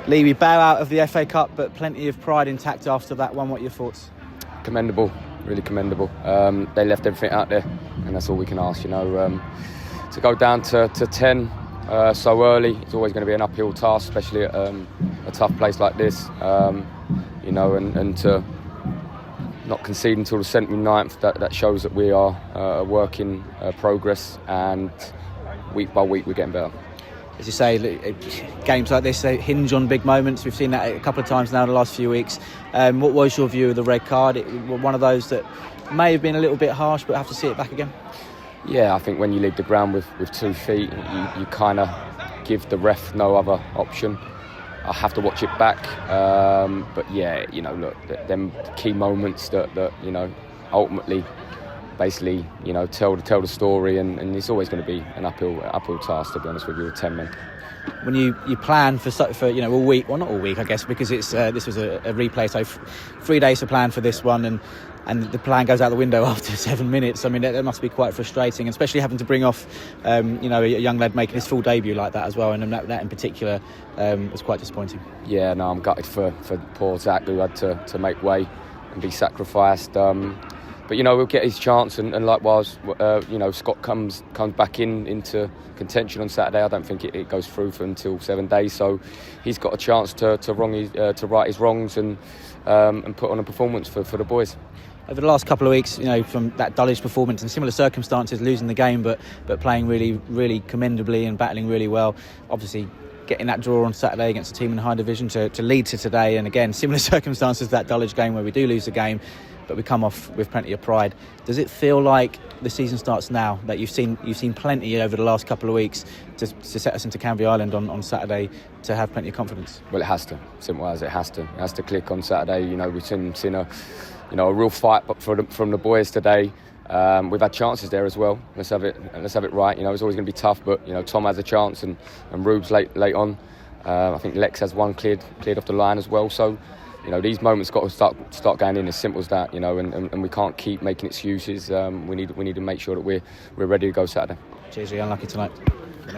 Lee, we bow out of the FA Cup, but plenty of pride intact after that one. What are your thoughts? Commendable, really commendable. They left everything out there, and that's all we can ask. To go down to 10 so early, it's always going to be an uphill task, especially at a tough place like this. And to not concede until the 79th, that shows that we are a work in progress, and week by week we're getting better. As you say, games like this, they hinge on big moments. We've seen that a couple of times now in the last few weeks. What was your view of the red card? One of those that may have been a little bit harsh, but have to see it back again? Yeah, I think when you leave the ground with 2 feet, you kind of give the ref no other option. I have to watch it back. But yeah, look, them key moments that ultimately, basically, tell the story, and it's always going to be an uphill task, to be honest with you, with 10 men. When you plan for all week, well, not all week, I guess, because it's this was a replay, so 3 days to plan for this one, and the plan goes out the window after 7 minutes. I mean, that must be quite frustrating, especially having to bring off a young lad making his full debut like that as well, and that in particular was quite disappointing. Yeah, no, I'm gutted for poor Zach, who had to make way and be sacrificed. But we'll get his chance, and likewise, Scott comes back into contention on Saturday. I don't think it goes through for until 7 days, so he's got a chance to right his wrongs and put on a performance for the boys. Over the last couple of weeks, from that Dulwich performance in similar circumstances, losing the game, but playing really, really commendably and battling really well. Obviously, getting that draw on Saturday against a team in the high division to lead to today, and again, similar circumstances to that Dulwich game where we do lose the game, but we come off with plenty of pride. Does it feel like the season starts now, that you've seen plenty over the last couple of weeks to set us into Canvey Island on Saturday to have plenty of confidence? Well, it has to. Simple as it has to. It has to click on Saturday. We've seen a real fight from the boys today. We've had chances there as well. Let's have it right. It's always going to be tough, but Tom has a chance, and Rube's late on. I think Lex has one cleared off the line as well. So these moments got to start going in, as simple as that. And we can't keep making excuses. We need to make sure that we're ready to go Saturday. Cheers, you're unlucky tonight.